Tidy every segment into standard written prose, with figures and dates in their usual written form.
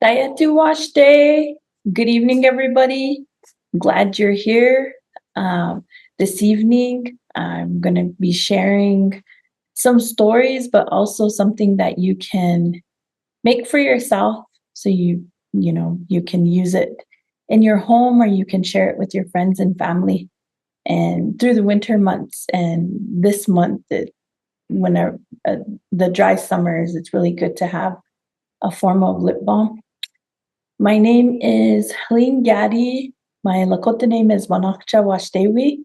Dayatu Wash Day. Good evening, everybody. Glad you're here. This evening, I'm going to be sharing some stories, but also something that you can make for yourself. So you can use it in your home or you can share it with your friends and family. And through the winter months and this month, when the dry summers, it's really good to have a form of lip balm. My name is Helene Gaddie. My Lakota name is Wanakcha Washdewi.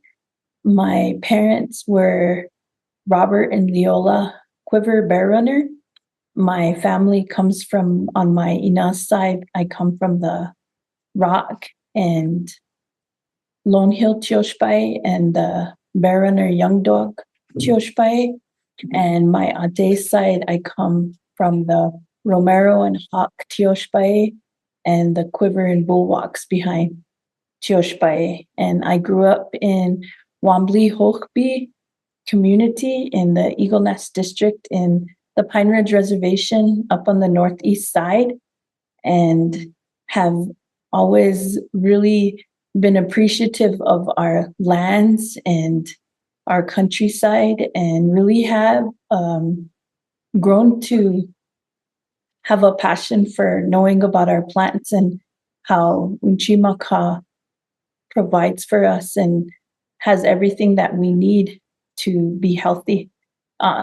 My parents were Robert and Leola Quiver Bear Runner. My family comes from, on my Ina's side, I come from the Rock and Lone Hill Tioshpai and the Bear Runner Young Dog Tioshpai. And my aunt's side, I come from the Romero and Hawk Tioshpai and the Quiver and Bulwarks behind Tioshpai. And I grew up in Wambly Hochby community in the Eagle Nest district in the Pine Ridge Reservation up on the northeast side, and have always really been appreciative of our lands and our countryside, and really have grown to have a passion for knowing about our plants and how Unchimaka provides for us and has everything that we need to be healthy.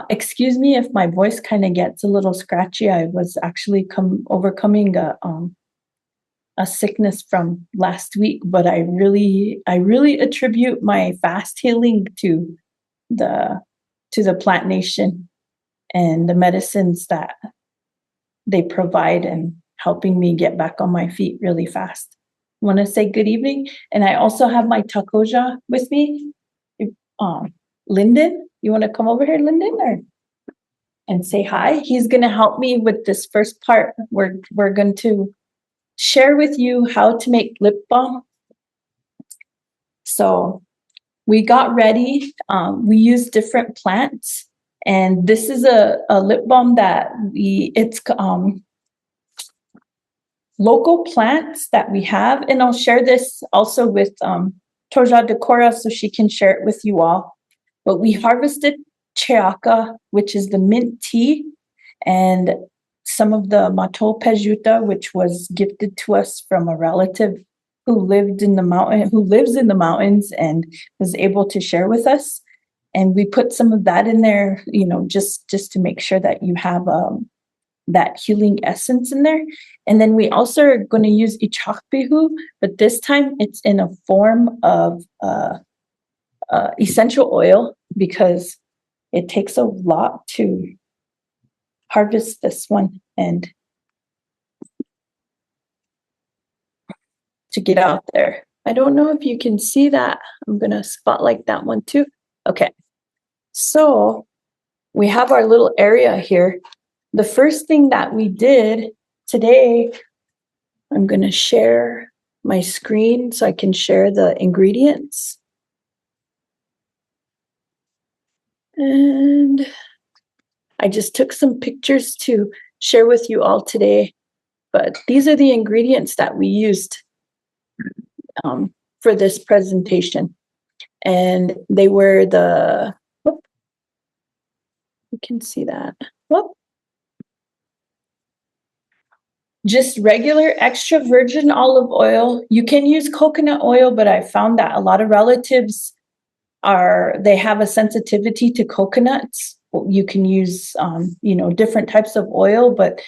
Excuse me if my voice kind of gets a little scratchy. I was actually overcoming a sickness from last week, but I really attribute my fast healing to the plant nation and the medicines that they provide and helping me get back on my feet really fast. I want to say good evening, and I also have my takoja with me. Lyndon, you want to come over here, Lyndon, and say hi? He's going to help me with this first part. We're going to share with you how to make lip balm. So we got ready. We used different plants, and this is a lip balm that it's local plants that we have, and I'll share this also with Torja Decora so she can share it with you all. But we harvested cheaka, which is the mint tea, and some of the mato pejuta, which was gifted to us from a relative who lives in the mountains and was able to share with us. And we put some of that in there, just to make sure that you have that healing essence in there. And then we also are going to use ichakbihu, but this time it's in a form of essential oil, because it takes a lot to harvest this one and to get out there. I don't know if you can see that. I'm going to spotlight that one too. Okay. So we have our little area here. The first thing that we did today, I'm going to share my screen so I can share the ingredients. And I just took some pictures to share with you all today, but these are the ingredients that we used for this presentation. And they were you can see that. Just regular extra virgin olive oil. You can use coconut oil, but I found that a lot of relatives they have a sensitivity to coconuts. You can use, different types of oil, but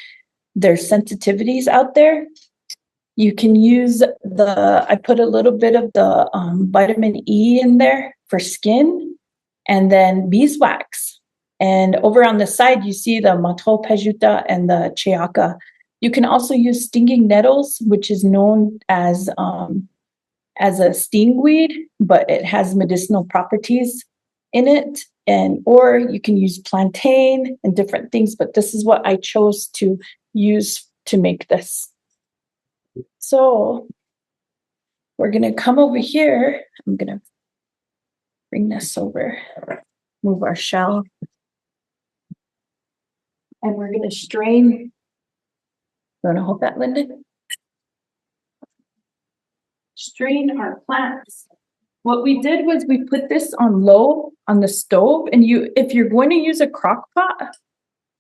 there's sensitivities out there. You can use I put a little bit of the vitamin E in there for skin, and then beeswax. And over on the side, you see the mato pejuta and the cheaka. You can also use stinging nettles, which is known as a stingweed, but it has medicinal properties in it. Or you can use plantain and different things, but this is what I chose to use to make this. So we're going to come over here. I'm going to bring this over, move our shell, and we're going to strain want to hold that, Linda? Strain our plants. What we did was we put this on low on the stove, and if you're going to use a crock pot,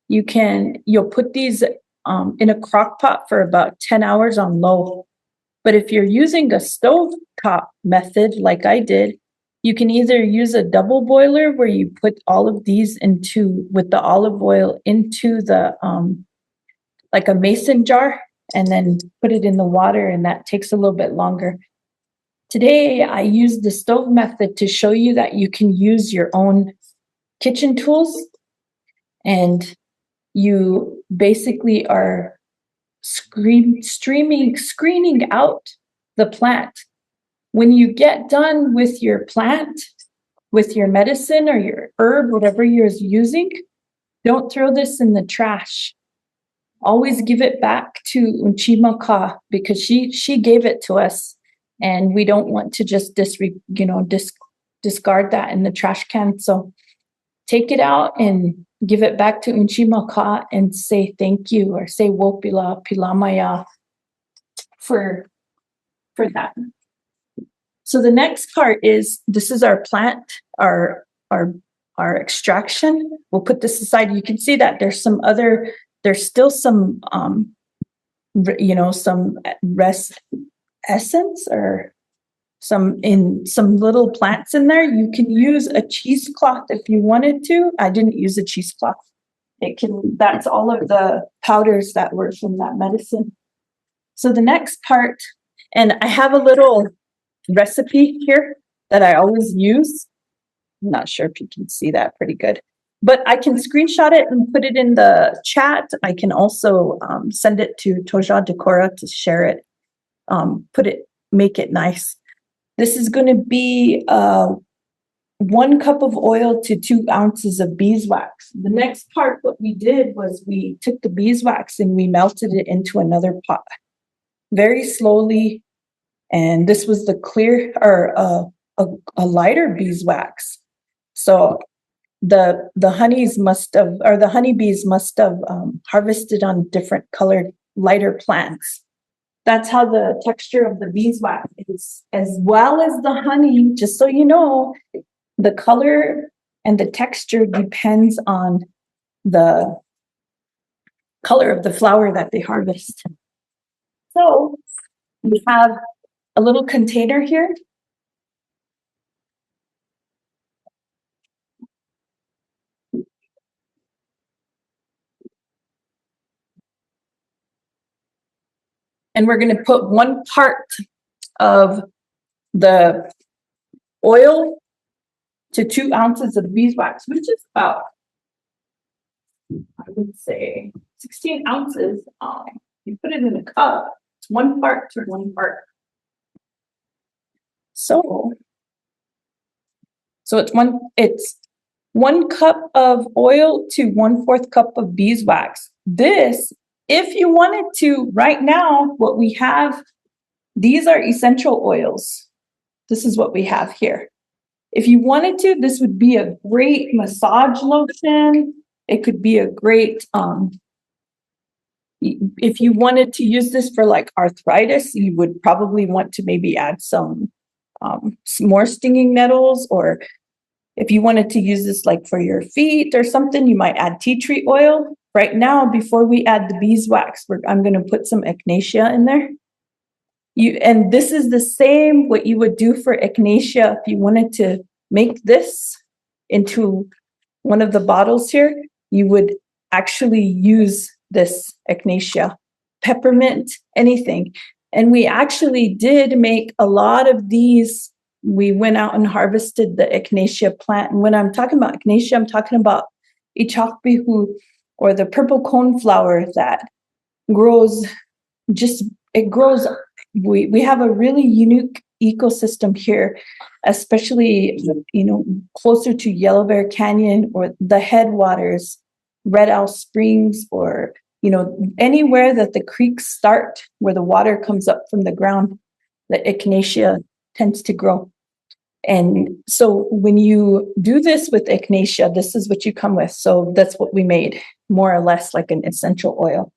you'll put these in a crock pot for about 10 hours on low. But if you're using a stove top method like I did, you can either use a double boiler where you put all of these with the olive oil into the like a mason jar, and then put it in the water, and that takes a little bit longer. Today, I used the stove method to show you that you can use your own kitchen tools, and you basically are screening out the plant. When you get done with your plant, with your medicine or your herb, whatever you're using, don't throw this in the trash. Always give it back to Tiŋpsiŋla because she gave it to us. And we don't want to just discard that in the trash can. So take it out and give it back to Tiŋpsiŋla and say thank you, or say wopila pilamaya for that. So the next part is, this is our plant, our extraction. We'll put this aside. You can see that there's still some some rest essence or some little plants in there. You can use a cheesecloth if you wanted to. I didn't use a cheesecloth. That's all of the powders that were from that medicine. So the next part, and I have a little recipe here that I always use. I'm not sure if you can see that pretty good, but I can screenshot it and put it in the chat. I can also send it to Toja Decora to share it. Make it nice. This is going to be 1 cup of oil to 2 ounces of beeswax. The next part, what we did was we took the beeswax and we melted it into another pot very slowly. And this was the clear or a lighter beeswax. So the honeybees must have harvested on different colored lighter plants. That's how the texture of the beeswax is, as well as the honey. Just so you know, the color and the texture depends on the color of the flower that they harvest. So we have a little container here. And we're going to put 1 part of the oil to 2 ounces of beeswax, which is about, I would say, 16 ounces. You put it in a cup, it's 1 part to 1 part. So it's 1 cup of oil to 1/4 cup of beeswax. This, if you wanted to, right now, what we have, these are essential oils. This is what we have here. If you wanted to, this would be a great massage lotion. It could be a great, if you wanted to use this for like arthritis, you would probably want to maybe add some more stinging nettles, or if you wanted to use this like for your feet or something, you might add tea tree oil. Right now, before we add the beeswax, I'm going to put some echinacea in there. And this is the same what you would do for echinacea. If you wanted to make this into one of the bottles here, you would actually use this echinacea, peppermint, anything. And we actually did make a lot of these. We went out and harvested the echinacea plant. And when I'm talking about echinacea, I'm talking about ichakbihu, or the purple coneflower that grows. We have a really unique ecosystem here, especially, closer to Yellow Bear Canyon or the headwaters, Red Owl Springs, or, anywhere that the creeks start, where the water comes up from the ground, the echinacea tends to grow. And so when you do this with echinacea, this is what you come with. So that's what we made, more or less like an essential oil.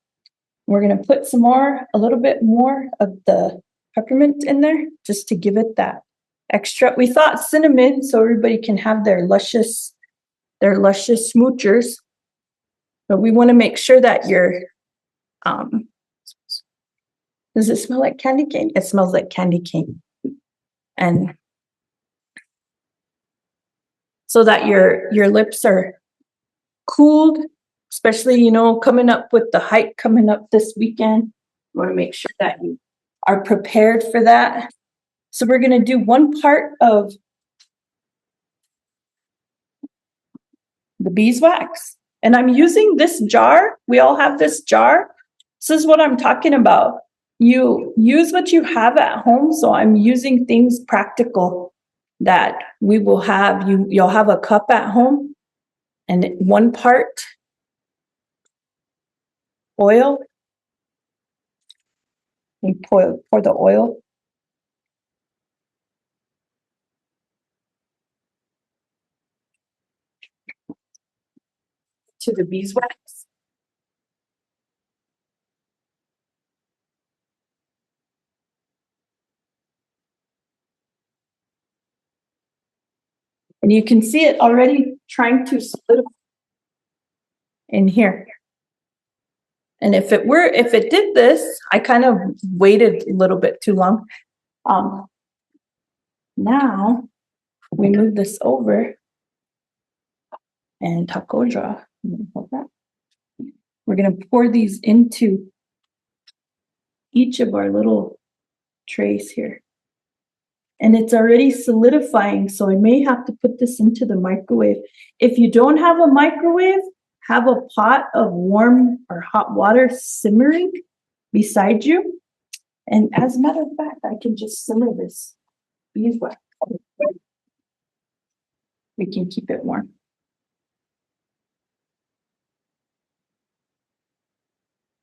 We're going to put a little bit more of the peppermint in there just to give it that extra. We thought cinnamon so everybody can have their luscious smoochers. But we want to make sure that your, does it smell like candy cane? It smells like candy cane. And so that your lips are cooled, especially, you know, coming up with the hike coming up this weekend. You want to make sure that you are prepared for that. So we're going to do 1 part of the beeswax. And I'm using this jar. We all have this jar. This is what I'm talking about. You use what you have at home. So I'm using things practical that we will have. You'll have a cup at home and 1 part oil. You pour the oil. To the beeswax. And you can see it already trying to solidify in here. And if it did this, I kind of waited a little bit too long. Now we move this over and takodra. We're going to pour these into each of our little trays here. And it's already solidifying, so I may have to put this into the microwave. If you don't have a microwave, have a pot of warm or hot water simmering beside you. And as a matter of fact, I can just simmer this beeswax. We can keep it warm.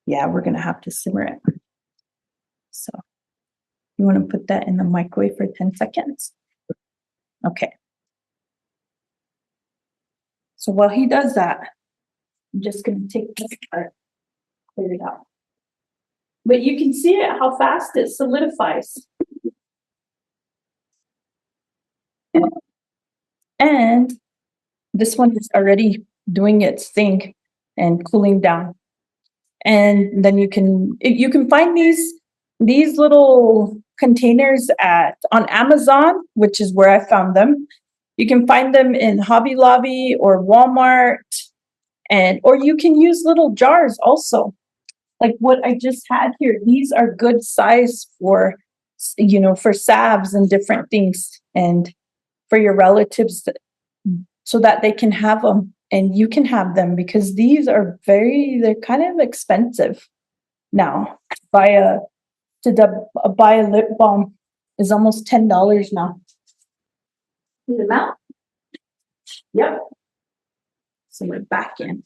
Yeah, we're going to have to simmer it. So you want to put that in the microwave for 10 seconds. Okay. So while he does that, I'm just going to take this part, clear it out. But you can see it, how fast it solidifies. And this one is already doing its thing and cooling down. And then you can find these little containers on Amazon, which is where I found them. You can find them in Hobby Lobby or Walmart, or you can use little jars also. Like what I just had here, these are good size for, you know, for salves and different things, and for your relatives, so that they can have them and you can have them, because these are they're kind of expensive now. Buy a lip balm is almost $10 now. See them out? Yep. So we're back in.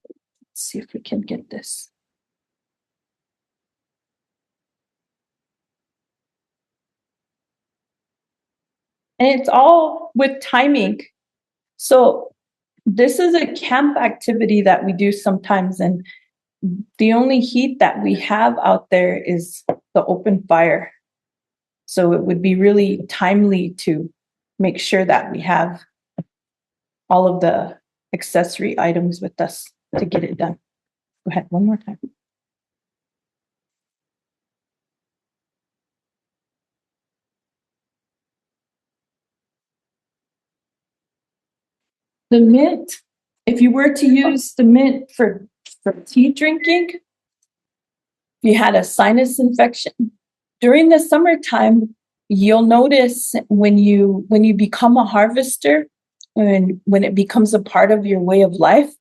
Let's see if we can get this. And it's all with timing. So this is a camp activity that we do sometimes, and the only heat that we have out there is the open fire. So it would be really timely to make sure that we have all of the accessory items with us to get it done. Go ahead, one more time. The mint, if you were to use the mint for tea drinking, if you had a sinus infection during the summertime, you'll notice when you become a harvester, when it becomes a part of your way of life,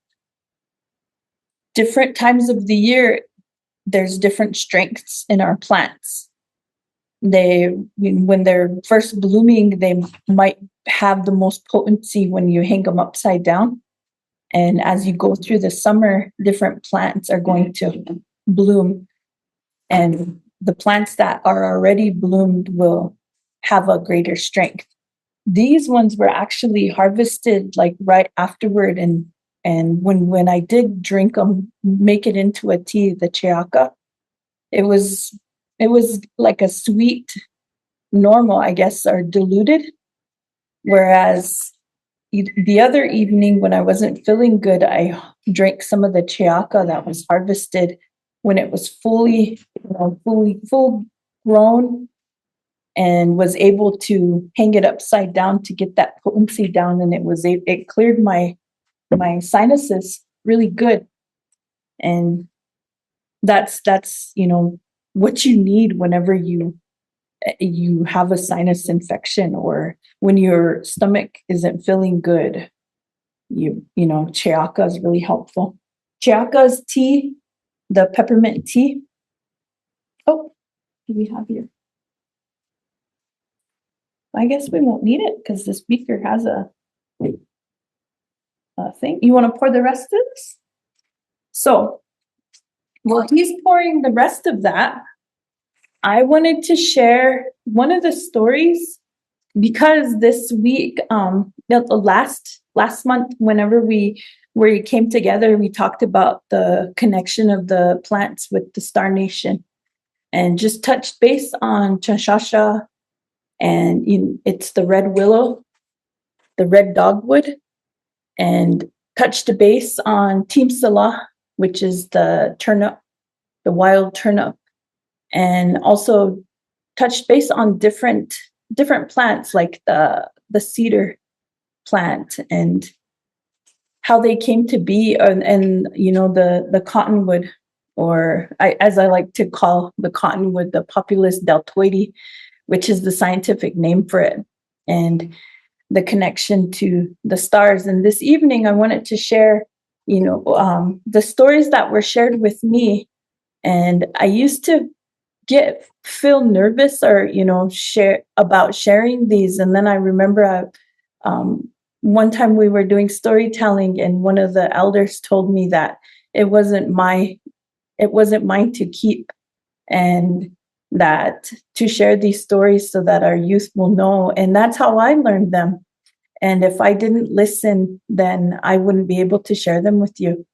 different times of the year, there's different strengths in our plants. When they're first blooming, they might have the most potency when you hang them upside down. And as you go through the summer, different plants are going to bloom. And the plants that are already bloomed will have a greater strength. These ones were actually harvested like right afterward and And when I did drink them, make it into a tea, the chiaka, it was like a sweet normal, I guess, or diluted. Whereas the other evening when I wasn't feeling good, I drank some of the chiaka that was harvested when it was fully, full grown, and was able to hang it upside down to get that potency down, and it cleared my sinuses really good. And that's what you need whenever you have a sinus infection, or when your stomach isn't feeling good. Chiaka is really helpful. Chiaka's tea, the peppermint tea. Oh, do we have here? I guess we won't need it because the speaker has a thing. You want to pour the rest of this? So, while he's pouring the rest of that, I wanted to share one of the stories, because this week, the last month, whenever we came together, we talked about the connection of the plants with the Star Nation, and just touched base on Chanshasha, and it's the red willow, the red dogwood, and touched base on Tiŋpsiŋla, which is the turnip, the wild turnip, and also touched base on different plants like the cedar plant, and how they came to be, and the cottonwood, or as I like to call the cottonwood, the Populus deltoides, which is the scientific name for it, and the connection to the stars. And this evening, I wanted to share, the stories that were shared with me. And I used to feel nervous, or sharing these. And then I remember one time we were doing storytelling, and one of the elders told me that it wasn't mine to keep, and that to share these stories so that our youth will know. And that's how I learned them. And if I didn't listen, then I wouldn't be able to share them with you.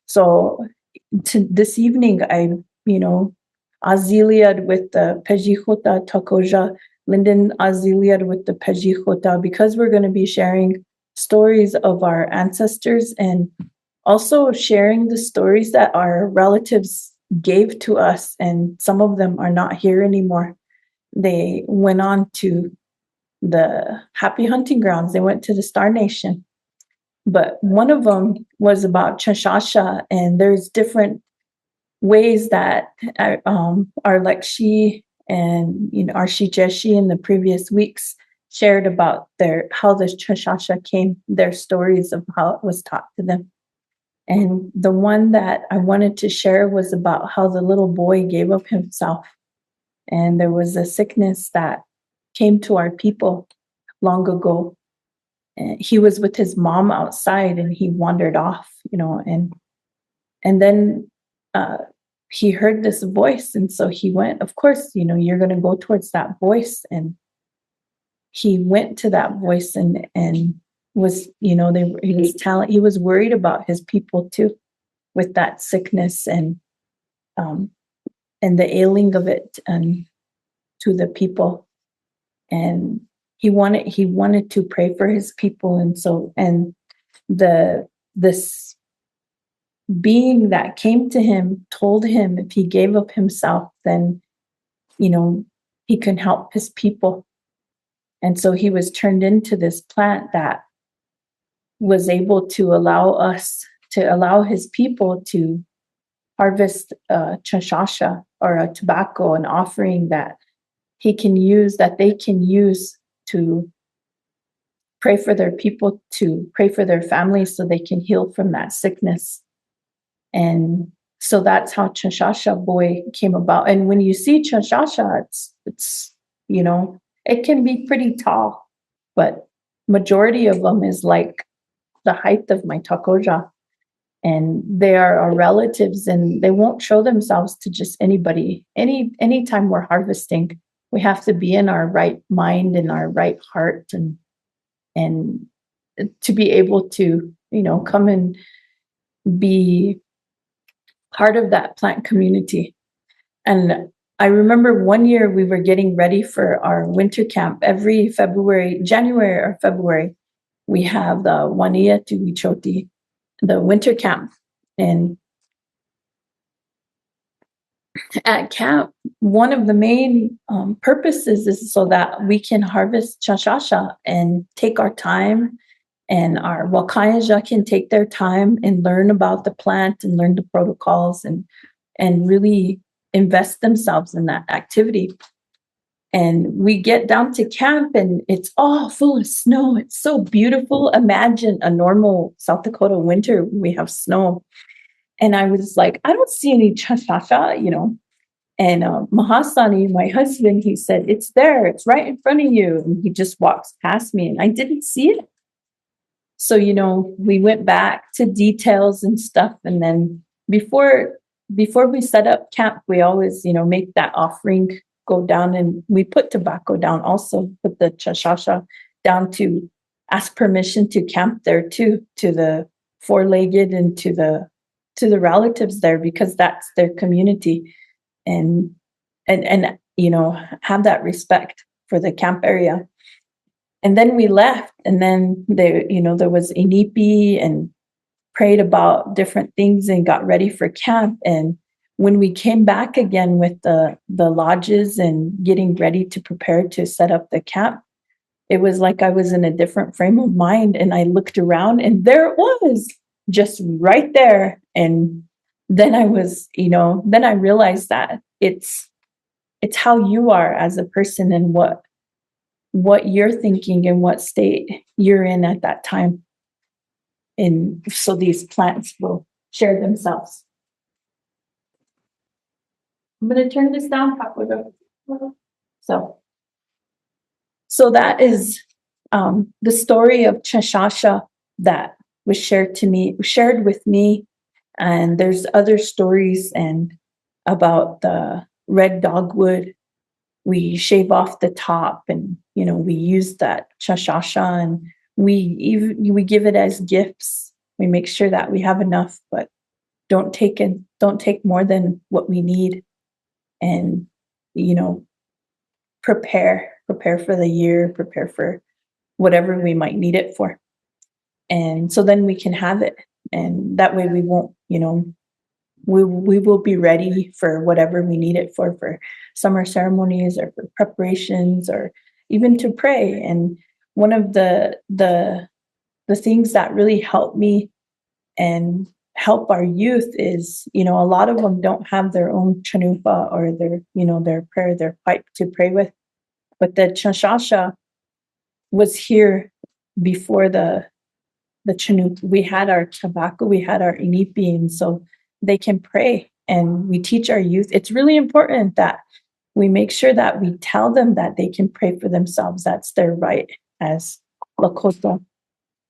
So this evening, I, aziliad with the Pejichota Takoja, Linden aziliad with the Pejichota, because we're going to be sharing stories of our ancestors, and also sharing the stories that our relatives gave to us. And some of them are not here anymore. They went on to the happy hunting grounds. They went to the Star Nation. But one of them was about Chanshasha, and there's different ways that our Lekshi and our Shijeshi in the previous weeks shared about how the Chanshasha came, their stories of how it was taught to them. And the one that I wanted to share was about how the little boy gave up himself. And there was a sickness that came to our people long ago. And he was with his mom outside, and he wandered off, and then he heard this voice. And so he went, of course, you're going to go towards that voice. And he went to that voice, and was, he was worried about his people too, with that sickness, and the ailing of it, and to the people. And he wanted to pray for his people. And so, and this being that came to him told him if he gave up himself, then he can help his people. And so he was turned into this plant that was able to allow his people to harvest chanshasha, or a tobacco, an offering that they can use to pray for their people, to pray for their families, so they can heal from that sickness. And so that's how Chanshasha boy came about. And when you see Chanshasha, it's it can be pretty tall, but majority of them is like the height of my takoja. And they are our relatives, and they won't show themselves to just anybody. Anytime we're harvesting, we have to be in our right mind and our right heart, and to be able to come and be part of that plant community. And I remember one year we were getting ready for our winter camp. Every January or February, we have the Wania to Wichoti, the winter camp. And at camp, one of the main purposes is so that we can harvest chashasha and take our time, and our Wakayanja can take their time and learn about the plant and learn the protocols and really invest themselves in that activity. And we get down to camp and it's all full of snow. It's so beautiful. Imagine a normal South Dakota winter, we have snow. And I was like, I don't see any chashasha, And Mahasani, my husband, he said, it's there. It's right in front of you. And he just walks past me and I didn't see it. So, we went back to details and stuff. And then before we set up camp, we always, make that offering go down, and we put tobacco down also, put the chashasha down to ask permission to camp there too, to the four-legged and to the relatives there, because that's their community, and have that respect for the camp area. And then we left, and then there was Inipi, and prayed about different things and got ready for camp. And when we came back again with the lodges and getting ready to prepare to set up the camp, it was like I was in a different frame of mind. And I looked around and there it was, just right there. And then I realized that it's how you are as a person and what you're thinking and what state you're in at that time. And so these plants will share themselves. I'm going to turn this down, Papa. So that is the story of chashasha that was shared with me. And there's other stories and about the red dogwood. We shave off the top, and we use that chashasha, and we give it as gifts. We make sure that we have enough, but don't take more than what we need, and prepare for the year, prepare for whatever we might need it for, and so then we can have it, and that way we won't we will be ready for whatever we need it for summer ceremonies or for preparations or even to pray. And one of the things that really helped me and help our youth is, a lot of them don't have their own chanupa or their pipe to pray with, but the chashasha was here before the chanupa. We had our tobacco, we had our inipi, and so they can pray. And we teach our youth. It's really important that we make sure that we tell them that they can pray for themselves. That's their right as Lakota.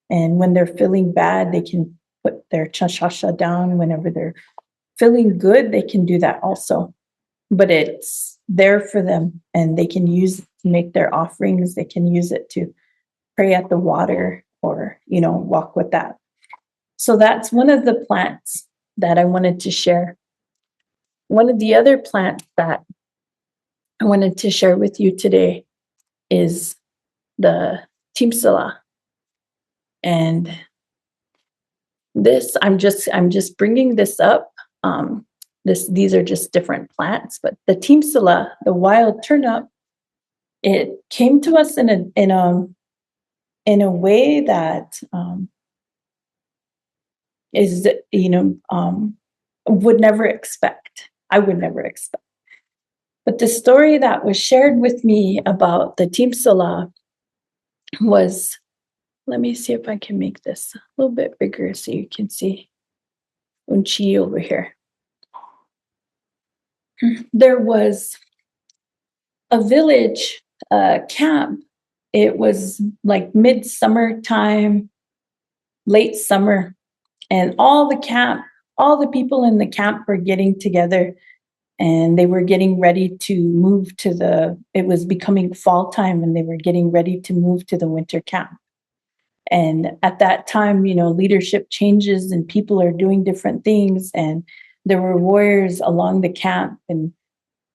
And when they're feeling bad, they can put their chashasha down. Whenever they're feeling good, they can do that also. But it's there for them, and they can use it to make their offerings. They can use it to pray at the water or, walk with that. So that's one of the plants that I wanted to share. One of the other plants that I wanted to share with you today is the Tiŋpsiŋla. And this, I'm just bringing this up. These are just different plants, but the Tiŋpsiŋla, the wild turnip, it came to us in a way that is, would never expect. I would never expect. But the story that was shared with me about the Tiŋpsiŋla was, let me see if I can make this a little bit bigger so you can see Unchi over here. There was a village camp. It was like midsummer time, late summer, and all the people in the camp were getting together, and they were getting ready to move it was becoming fall time, and they were getting ready to move to the winter camp. And at that time, leadership changes and people are doing different things. And there were warriors along the camp, and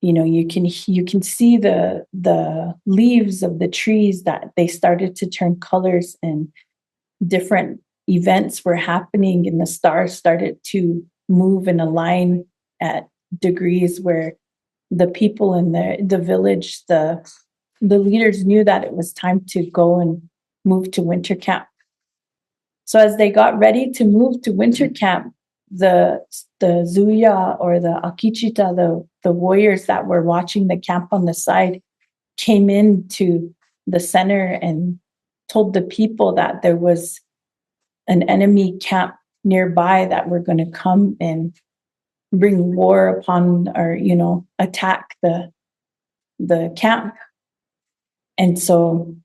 you can see the leaves of the trees that they started to turn colors, and different events were happening, and the stars started to move and align at degrees where the people in the village, the leaders knew that it was time to go and move to winter camp. So as they got ready to move to winter camp, the Zuya or the Akichita, the warriors that were watching the camp on the side, came into the center and told the people that there was an enemy camp nearby that were going to come and bring war upon, or attack the camp. And so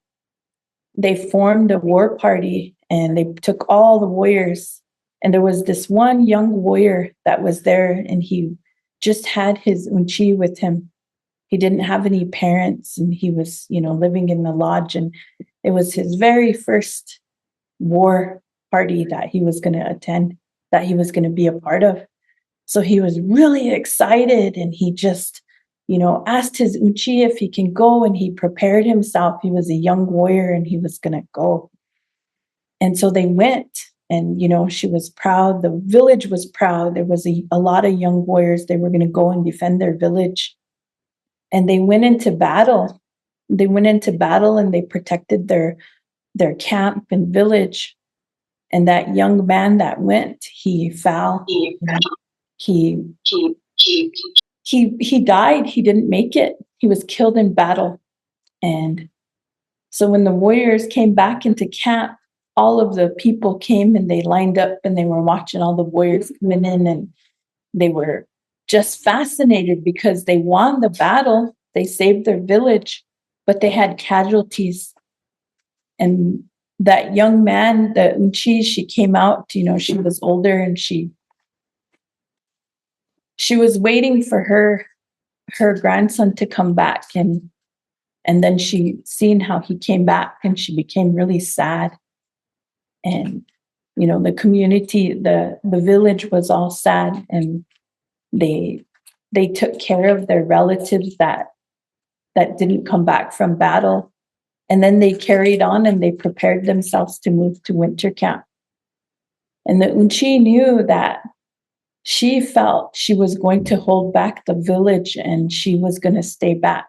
they formed a war party, and they took all the warriors. And there was this one young warrior that was there, and he just had his unchi with him. He didn't have any parents, and he was, living in the lodge. And it was his very first war party that he was going to attend, that he was going to be a part of. So he was really excited, and he just, asked his uchi if he can go, and he prepared himself. He was a young warrior, and he was going to go. And so they went, and, she was proud. The village was proud. There was a lot of young warriors. They were going to go and defend their village. And they went into battle. They went into battle, and they protected their camp and village. And that young man that went, he fell. He died. He didn't make it. He was killed in battle. And so when the warriors came back into camp, all of the people came, and they lined up, and they were watching all the warriors coming in, and they were just fascinated because they won the battle. They saved their village, but they had casualties. And that young man, the Unchi, she came out, she was older, and she was waiting for her grandson to come back. And then she seen how he came back, and she became really sad. And, the community, the village was all sad, and they took care of their relatives that didn't come back from battle. And then they carried on, and they prepared themselves to move to winter camp. And the Unchi knew that she felt she was going to hold back the village, and she was going to stay back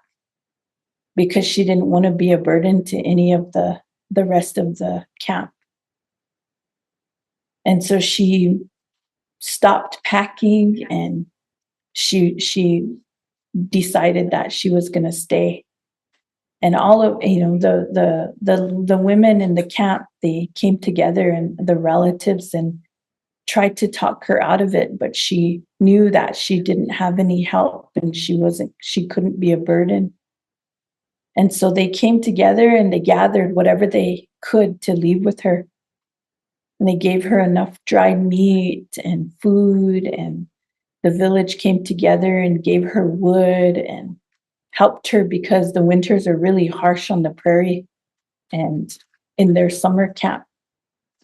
because she didn't want to be a burden to any of the rest of the camp. And so she stopped packing, and she decided that she was going to stay. And all of the women in the camp, they came together, and the relatives, and tried to talk her out of it, but she knew that she didn't have any help, and she couldn't be a burden. And so they came together, and they gathered whatever they could to leave with her. And they gave her enough dried meat and food, and the village came together and gave her wood and helped her, because the winters are really harsh on the prairie and in their summer camp.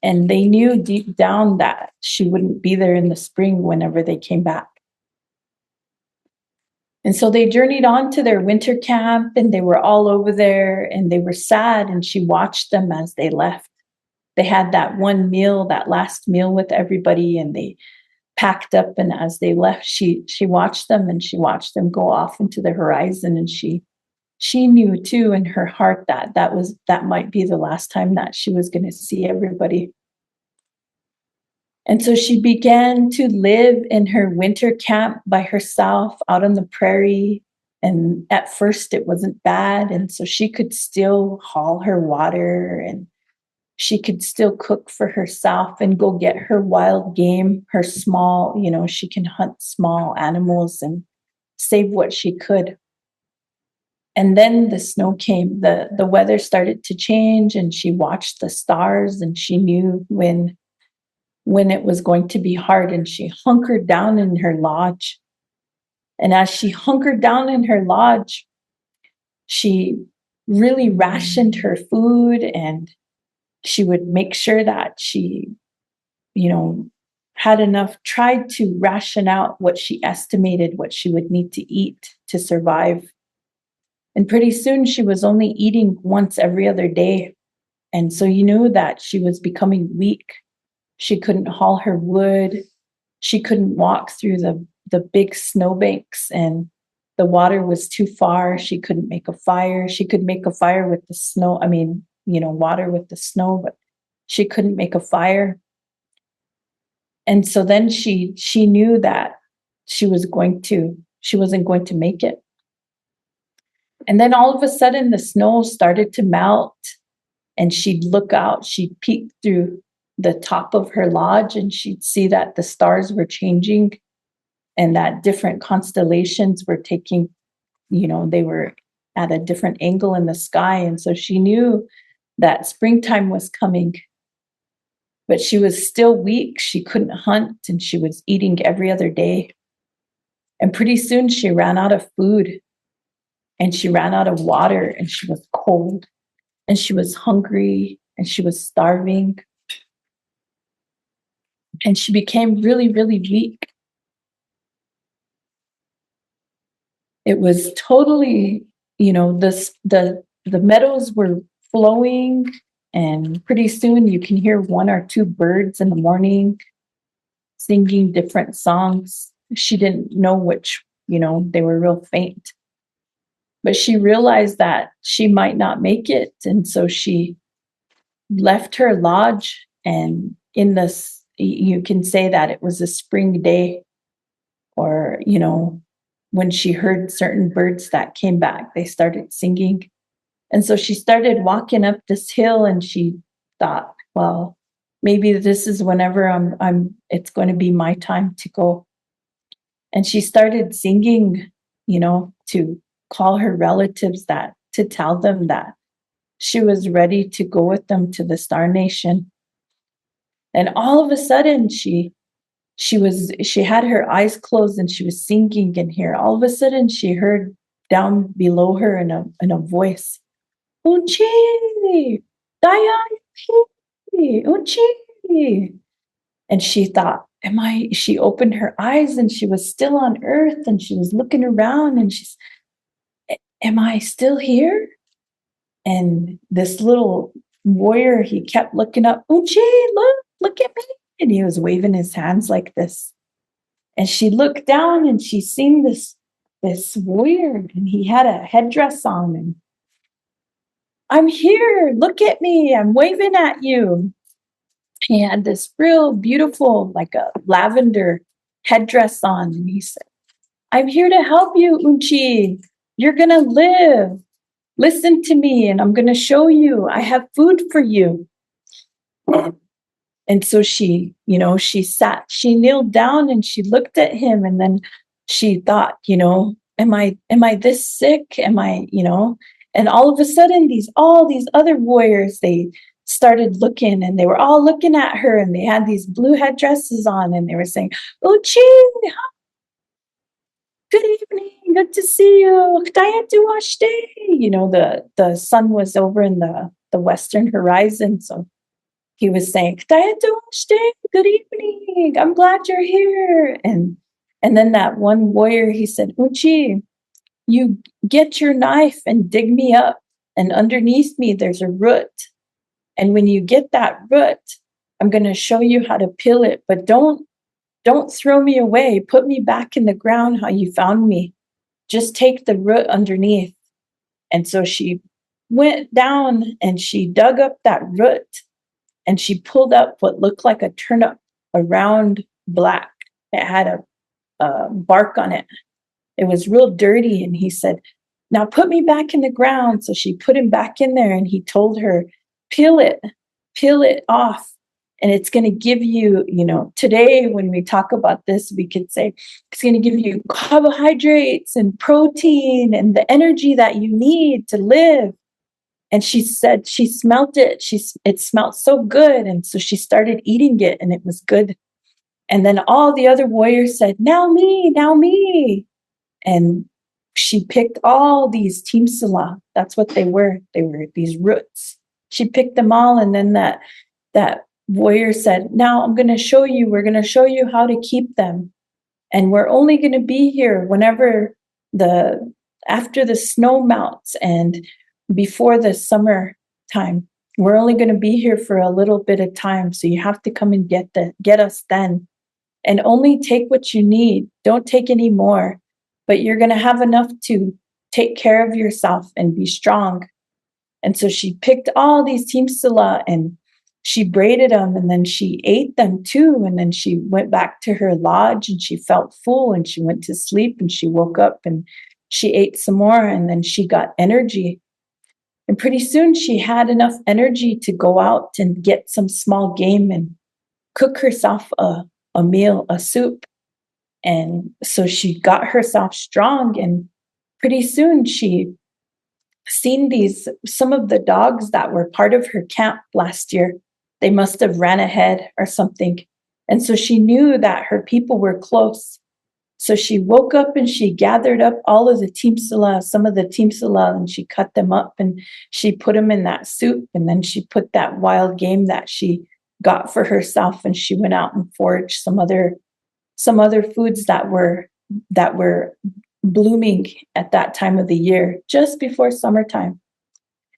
And they knew deep down that she wouldn't be there in the spring whenever they came back. And so they journeyed on to their winter camp, and they were all over there, and they were sad, and she watched them as they left. They had that one meal, that last meal with everybody, and they packed up, and as they left, she watched them, and she watched them go off into the horizon, and she knew too in her heart that might be the last time that she was going to see everybody. And so she began to live in her winter camp by herself out on the prairie. And at first it wasn't bad. And so she could still haul her water, and she could still cook for herself and go get her wild game, her small, she can hunt small animals and save what she could. And then the snow came, the weather started to change, and she watched the stars, and she knew when it was going to be hard, and she hunkered down in her lodge. And as she hunkered down in her lodge, she really rationed her food, and she would make sure that she, had enough, tried to ration out what she estimated what she would need to eat to survive. And pretty soon she was only eating once every other day. And so you knew that she was becoming weak. She couldn't haul her wood. She couldn't walk through the big snowbanks, and the water was too far. She couldn't make a fire. She could make a fire with the snow. I mean, water with the snow, but she couldn't make a fire. And so then she knew that she wasn't going to make it. And then all of a sudden the snow started to melt, and she'd look out, she'd peek through the top of her lodge, and she'd see that the stars were changing and that different constellations were taking, they were at a different angle in the sky. And so she knew that springtime was coming. But she was still weak. She couldn't hunt, and she was eating every other day. And pretty soon she ran out of food, and she ran out of water, and she was cold, and she was hungry, and she was starving. And she became really, really weak. It was totally, the meadows were flowing, and pretty soon you can hear one or two birds in the morning singing different songs. She didn't know which, they were real faint. But she realized that she might not make it. And so she left her lodge, and in this, you can say that it was a spring day, or, when she heard certain birds that came back, they started singing. And so she started walking up this hill, and she thought, well, maybe this is whenever it's going to be my time to go. And she started singing, to call her relatives, to tell them that she was ready to go with them to the Star Nation. And all of a sudden she had her eyes closed, and she was singing in here. All of a sudden she heard down below her in a voice, Unchi, Dayan, Unchi. And she thought, she opened her eyes, and she was still on earth, and she was looking around, and am I still here? And this little warrior, he kept looking up, Uchi, look at me. And he was waving his hands like this. And she looked down, and she seen this warrior, and he had a headdress on, and I'm here, look at me, I'm waving at you. He had this real beautiful, like a lavender headdress on, and he said, I'm here to help you, Unchi. You're gonna live. Listen to me, and I'm gonna show you. I have food for you. And so she kneeled down, and she looked at him, and then she thought, am I this sick? Am I, and all of a sudden all these other warriors, they started looking, and they were all looking at her, and they had these blue headdresses on, and they were saying, Uchi, good evening, good to see you. The sun was over in the western horizon, so he was saying, good evening, I'm glad you're here. And then that one warrior, he said, Uchi, you get your knife and dig me up, and underneath me there's a root. And when you get that root, I'm going to show you how to peel it, but don't throw me away. Put me back in the ground how you found me. Just take the root underneath. And so she went down, and she dug up that root, and she pulled up what looked like a turnip, a round black. It had a bark on it. It was real dirty. And he said, now put me back in the ground. So she put him back in there, and he told her, peel it off. And it's going to give you, today when we talk about this, we could say it's going to give you carbohydrates and protein and the energy that you need to live. And she said she smelt it. It smelled so good. And so she started eating it, and it was good. And then all the other warriors said, now me, now me. And she picked all these Tiŋpsiŋla. That's what they were. They were these roots. she picked them all, and then that warrior said, now we're going to show you how to keep them. And we're only going to be here whenever after the snow melts and before the summer time. We're only going to be here for a little bit of time. So you have to come and get us then. And only take what you need. Don't take any more. But you're going to have enough to take care of yourself and be strong. And so she picked all these Tiŋpsiŋla and she braided them, and then she ate them too. And then she went back to her lodge and she felt full, and she went to sleep, and she woke up and she ate some more, and then she got energy. And pretty soon she had enough energy to go out and get some small game and cook herself a meal, a soup. And so she got herself strong, and pretty soon she seen some of the dogs that were part of her camp last year. They must have ran ahead or something. And so she knew that her people were close. So she woke up and she gathered up all of the Tiŋpsiŋla, some of the Tiŋpsiŋla, and she cut them up and she put them in that soup. And then she put that wild game that she got for herself, and she went out and foraged some other foods that were blooming at that time of the year, just before summertime.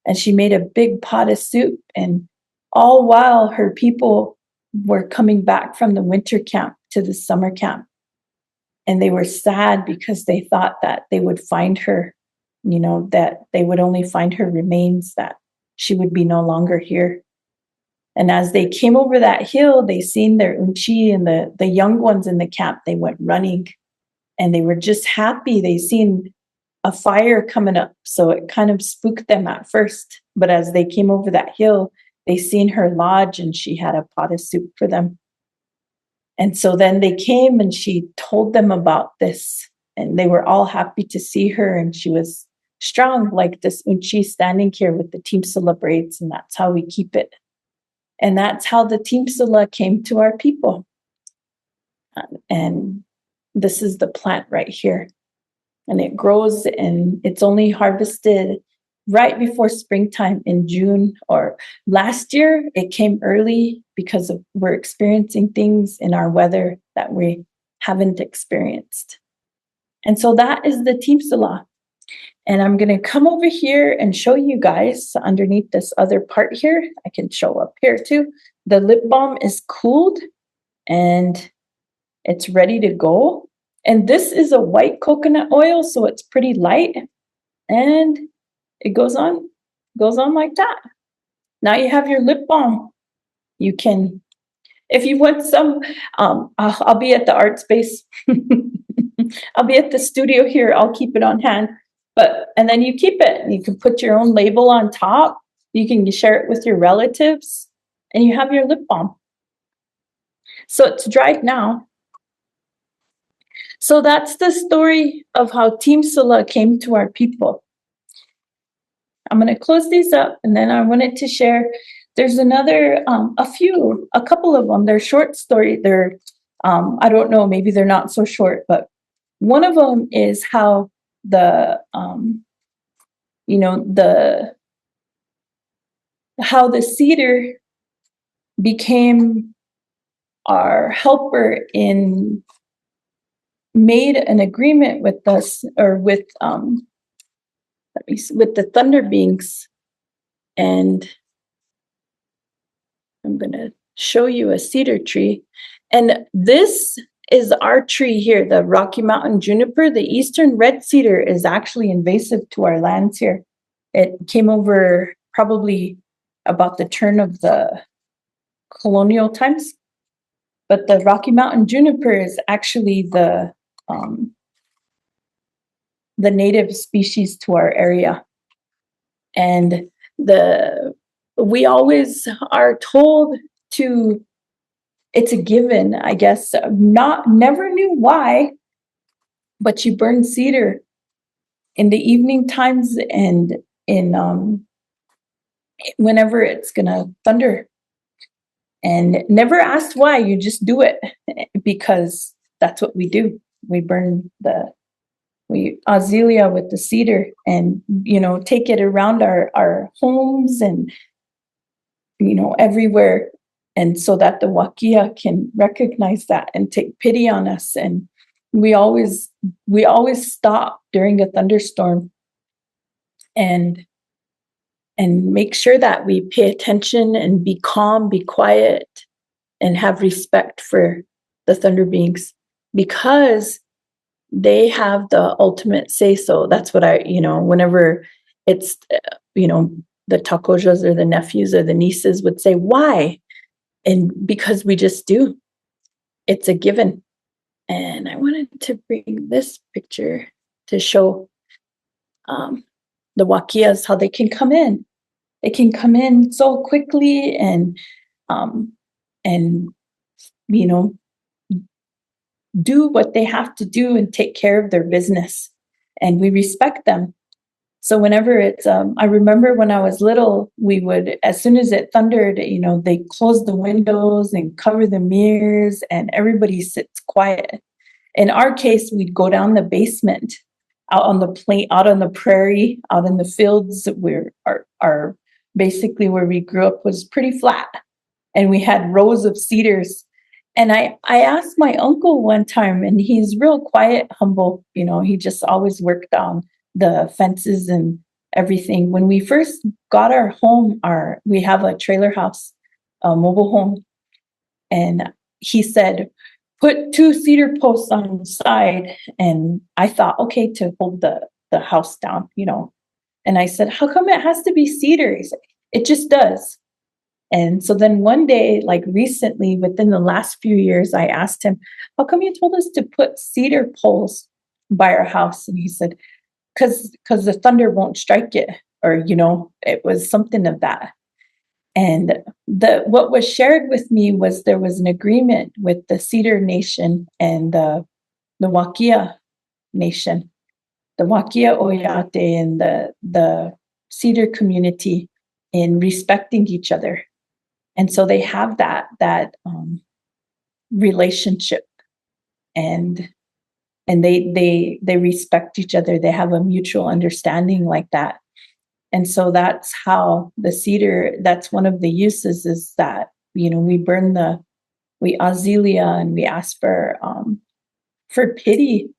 And she made a big pot of soup, and all while her people were coming back from the winter camp to the summer camp. And they were sad because they thought that they would find her, that they would only find her remains, that she would be no longer here. And as they came over that hill, they seen their unchi and the young ones in the camp. They went running, and they were just happy. They seen a fire coming up, so it kind of spooked them at first. But as they came over that hill, they seen her lodge, and she had a pot of soup for them. And so then they came and she told them about this, and they were all happy to see her. And she was strong, like this unchi standing here with the Tiŋpsiŋla braids, and that's how we keep it. And that's how the Tiŋpsiŋla came to our people. And this is the plant right here. And it grows, and it's only harvested right before springtime in June. Or last year, it came early because we're experiencing things in our weather that we haven't experienced. And so that is the Tiŋpsiŋla. And I'm going to come over here and show you guys underneath this other part here. I can show up here too. The lip balm is cooled and it's ready to go. And this is a white coconut oil, so it's pretty light. And it goes on like that. Now you have your lip balm. You can, if you want some, I'll be at the art space. I'll be at the studio here. I'll keep it on hand. And then you keep it. You can put your own label on top. You can share it with your relatives, and you have your lip balm. So it's dried now. So that's the story of how Tiŋpsiŋla came to our people. I'm going to close these up, and then I wanted to share. There's another, a couple of them. They're short story. They're, I don't know, maybe they're not so short, but one of them is how how the cedar became our helper made an agreement with us, or with the thunder beings. And I'm going to show you a cedar tree. And this is our tree here, the Rocky Mountain juniper. The eastern red cedar is actually invasive to our lands here. It came over probably about the turn of the colonial times. But the Rocky Mountain juniper is actually the native species to our area. And we always are told to, it's a given, I guess, never knew why, but you burn cedar in the evening times and in whenever it's gonna thunder. And never asked why, you just do it because that's what we do. We burn azalea with the cedar, and take it around our homes, and everywhere. And so that the Wakia can recognize that and take pity on us. And we always stop during a thunderstorm and make sure that we pay attention and be calm, be quiet, and have respect for the thunder beings, because they have the ultimate say so. That's what whenever it's, the takojas or the nephews or the nieces would say, why? And because we just do. It's a given. And I wanted to bring this picture to show the wakias, how they can come in. They can come in so quickly and do what they have to do and take care of their business. And we respect them. So whenever it's, I remember when I was little, we would, as soon as it thundered, they close the windows and cover the mirrors and everybody sits quiet. In our case, we'd go down the basement, out on the prairie, out in the fields where our basically where we grew up was pretty flat. And we had rows of cedars. And I asked my uncle one time, and he's real quiet, humble, he just always worked on the fences and everything. When we first got our home, we have a trailer house, a mobile home. And he said, put 2 cedar posts on the side. And I thought, okay, to hold the house down, And I said, how come it has to be cedar? He said, it just does. And so then one day, like recently, within the last few years, I asked him, how come you told us to put cedar poles by our house? And he said, because the thunder won't strike it, or, it was something of that. And what was shared with me was there was an agreement with the Cedar Nation and the Wakia Nation, the Wakia Oyate and the Cedar community in respecting each other. And so they have that relationship, and they respect each other. They have a mutual understanding like that. And so that's how the cedar, that's one of the uses, is that, we burn we azilia, and we ask for pity,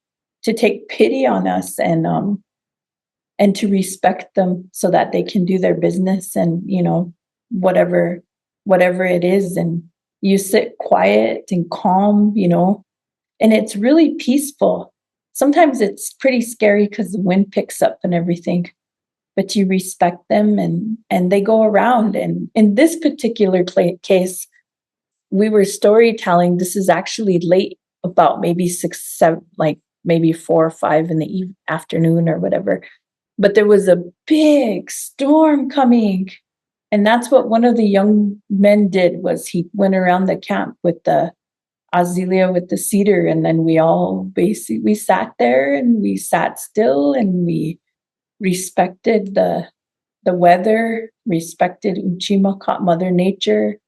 to take pity on us, and to respect them so that they can do their business and, whatever it is. And you sit quiet and calm, and it's really peaceful. Sometimes it's pretty scary because the wind picks up and everything, but you respect them, and they go around. And in this particular case, we were storytelling. This is actually late, about maybe 6, 7, like maybe 4 or 5 in the afternoon or whatever. But there was a big storm coming. And that's what one of the young men did, was he went around the camp with the azilia, with the cedar. And then we all we sat there and we sat still, and we respected the weather, respected Uchima, Mother Nature,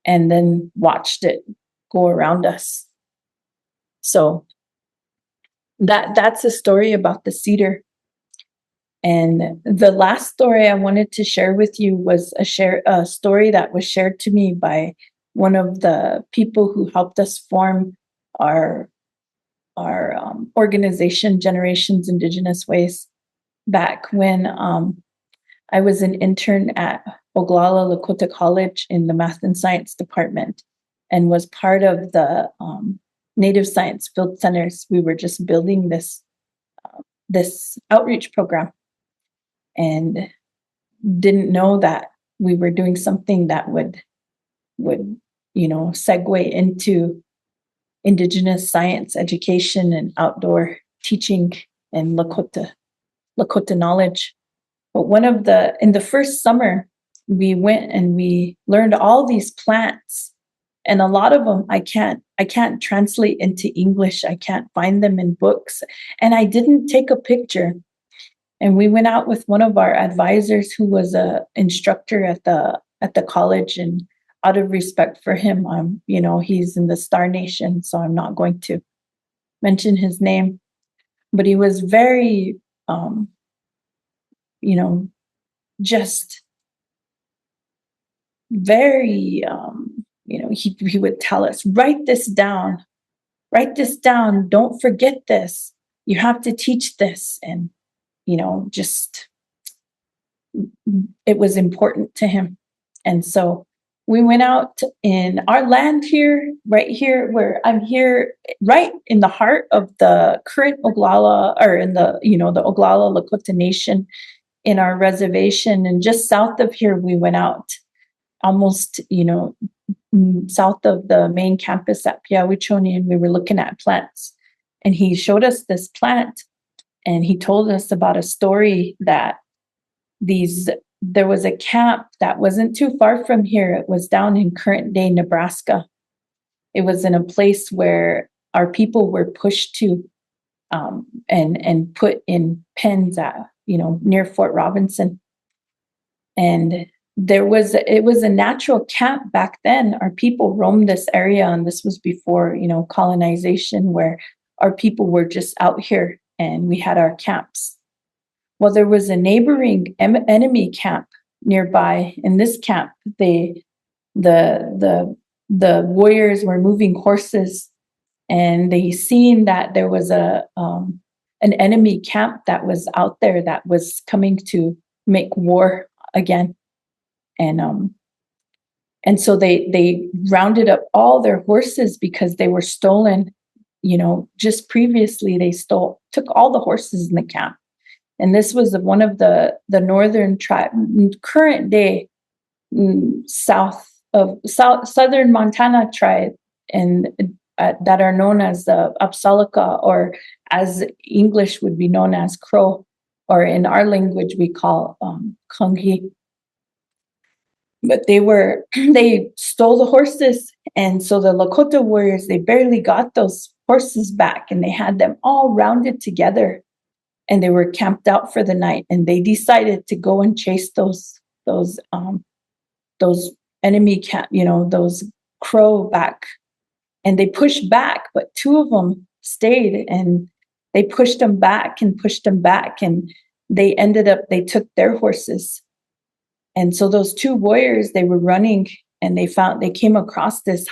and then watched it go around us. So that's a story about the cedar. And the last story I wanted to share with you was a story that was shared to me by one of the people who helped us form our organization, Generations Indigenous Ways, back when I was an intern at Oglala Lakota College in the Math and Science department, and was part of the Native Science Field Centers. We were just building this outreach program, and didn't know that we were doing something that would segue into Indigenous science education and outdoor teaching and Lakota knowledge. But in the first summer, we went and we learned all these plants, and a lot of them I can't translate into English. I can't find them in books, and I didn't take a picture. And we went out with one of our advisors, who was a instructor at the college, and out of respect for him, he's in the Star Nation, so I'm not going to mention his name, but he was very just very, he would tell us, write this down, don't forget this. You have to teach this. And, just it was important to him. And so we went out in our land here, right here, where I'm here, right in the heart of the current Oglala, or in the, the Oglala Lakota Nation, in our reservation. And just south of here, we went out almost, south of the main campus at Piawichoni, and we were looking at plants. And he showed us this plant, and he told us about a story that there was a camp that wasn't too far from here. It was down in current day Nebraska. It was in a place where our people were pushed to and put in pens at, near Fort Robinson. And it was a natural camp back then. Our people roamed this area, and this was before, colonization, where our people were just out here and we had our camps. Well, there was a neighboring enemy camp nearby. In this camp, the warriors were moving horses, and they seen that there was an enemy camp that was out there that was coming to make war again. And so they rounded up all their horses because they were stolen. Just previously they took all the horses in the camp. And this was one of the northern tribe, current day southern Montana tribe, and that are known as the Apsalaka, or as English would be known as Crow, or in our language we call Kanghi. But they stole the horses, and so the Lakota warriors, they barely got those horses back, and they had them all rounded together. And they were camped out for the night, and they decided to go and chase those enemy camp, those Crow back. And they pushed back, but two of them stayed, and they pushed them back, and they took their horses. And so those two warriors, they were running, and they came across this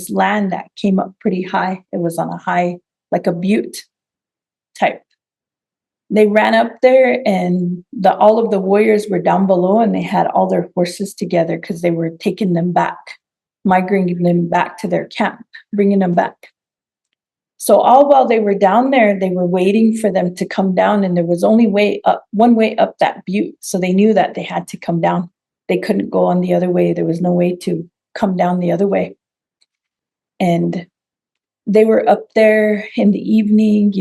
land that came up pretty high. It was on a high, like a butte type. They ran up there, and all of the warriors were down below, and they had all their horses together because they were taking them back, migrating them back to their camp, bringing them back. So all while they were down there, they were waiting for them to come down, and there was only one way up that butte. So they knew that they had to come down. They couldn't go on the other way. There was no way to come down the other way. And they were up there in the evening,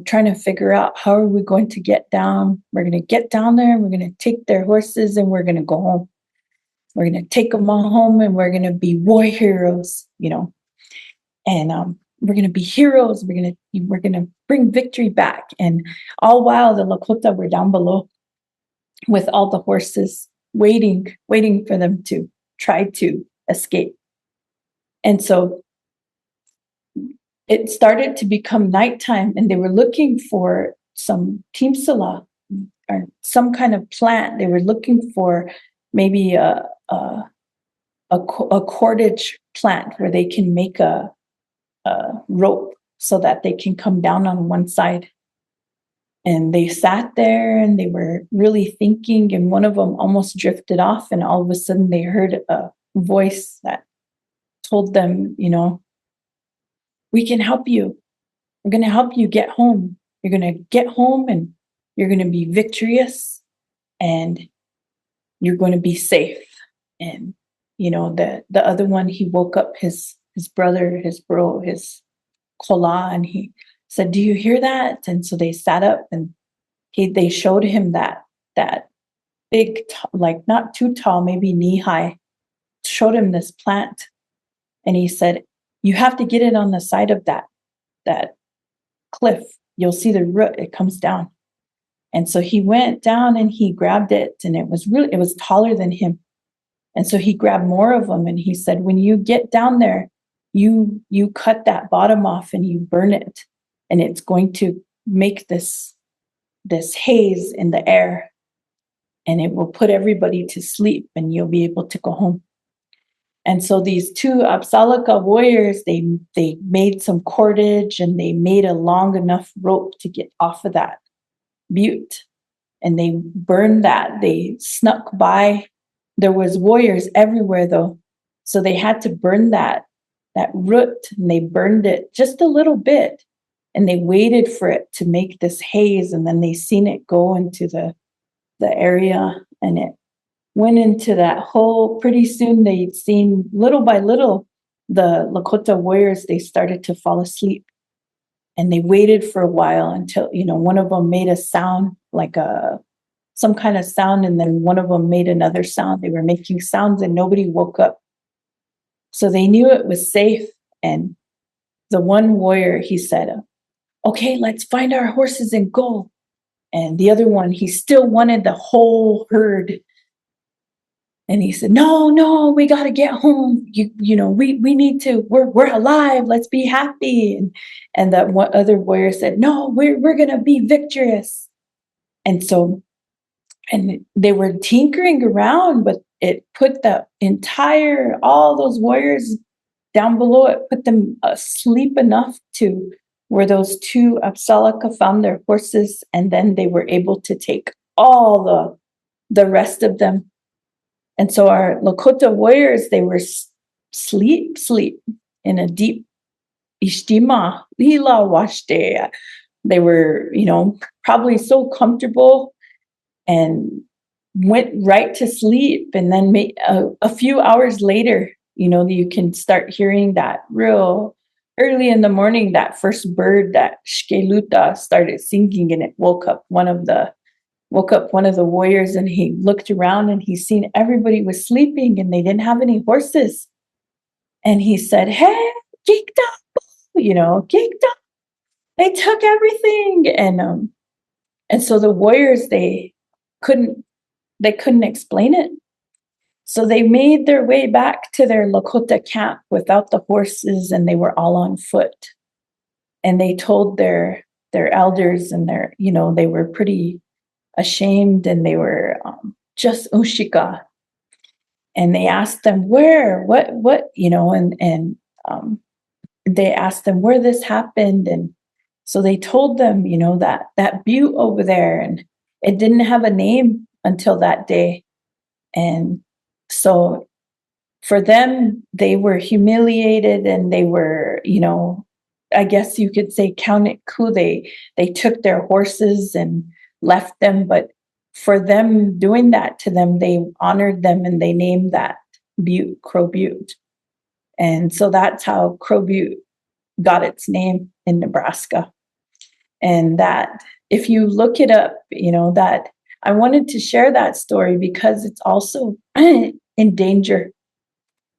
trying to figure out, how are we going to get down? We're going to get down there, and we're going to take their horses, and we're going to go home. We're going to take them all home, and we're going to be war heroes, and we're going to be heroes. We're going to bring victory back. And all while the Lakota were down below with all the horses, waiting for them to try to escape. And so it started to become nighttime, and they were looking for some Tiŋpsiŋla, or some kind of plant. They were looking for maybe a cordage plant where they can make a rope so that they can come down on one side. And they sat there, and they were really thinking, and one of them almost drifted off, and all of a sudden they heard a voice that told them, we can help you. We're going to help you get home. You're going to get home, and you're going to be victorious, and you're going to be safe. And, the other one, he woke up his brother, his bro, his kola, and he said, do you hear that? And so they sat up, and they showed him that big, like not too tall, maybe knee high, showed him this plant. And he said, you have to get it on the side of that cliff. You'll see the root, it comes down. And so he went down, and he grabbed it, and it was taller than him. And so he grabbed more of them, and he said, when you get down there, you cut that bottom off, and you burn it, and it's going to make this haze in the air, and it will put everybody to sleep, and you'll be able to go home. And so these two Apsalaka warriors, they made some cordage and they made a long enough rope to get off of that butte. And they burned that. They snuck by. There was warriors everywhere though. So they had to burn that root, and they burned it just a little bit. And they waited for it to make this haze, and then they seen it go into the area, and it went into that hole. Pretty soon they'd seen little by little the Lakota warriors, they started to fall asleep. And they waited for a while until, one of them made a sound, like some kind of sound, and then one of them made another sound. They were making sounds and nobody woke up. So they knew it was safe. And the one warrior, he said, okay, let's find our horses and go. And the other one, he still wanted the whole herd. And he said, no, we got to get home. We need to, we're alive. Let's be happy. And that one other warrior said, no, we're going to be victorious. And so, and they were tinkering around, but it put all those warriors down below, it put them asleep enough to where those two Apsalaka found their horses, and then they were able to take all the rest of them. And so our Lakota warriors, they were sleep in a deep ishtima, lila washte. They were, probably so comfortable and went right to sleep. And then a few hours later, you can start hearing that real early in the morning, that first bird, that shkeluta, started singing, and it woke up one of the warriors, and he looked around and he seen everybody was sleeping and they didn't have any horses. And he said, hey, kicked up, kicked up. They took everything. And so the warriors, they couldn't explain it. So they made their way back to their Lakota camp without the horses, and they were all on foot. And they told their elders, and they were pretty ashamed, and they were just ushika. And they asked them where, what, and they asked them where this happened. And so they told them, that butte over there, and it didn't have a name until that day. And so for them, they were humiliated, and they were, I guess you could say counted coup. They took their horses and left them, but for them doing that to them, they honored them, and they named that butte Crow Butte. And so that's how Crow Butte got its name in Nebraska. And that, if you look it up, that I wanted to share that story because it's also in danger.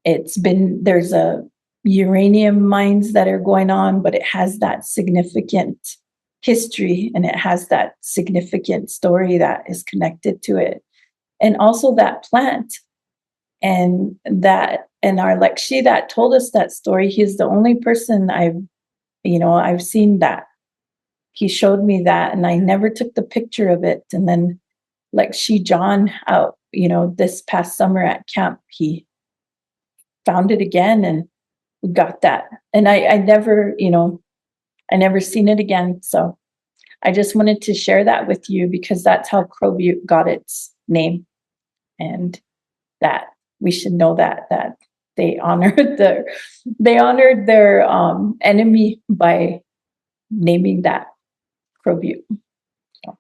There's a uranium mines that are going on, but it has that significant history, and it has that significant story that is connected to it. And also that plant, and our Lekshi that told us that story, he's the only person I've seen that. He showed me that, and I never took the picture of it. And then Lekshi John out, this past summer at camp, he found it again, and we got that. And I never seen it again. So I just wanted to share that with you because that's how Crow Butte got its name, and that we should know that they honored their enemy by naming that Crow Butte. So,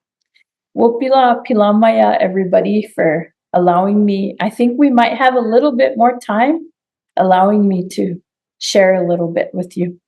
Wopila Pilamaya, everybody, for allowing me. I think we might have a little bit more time, allowing me to share a little bit with you.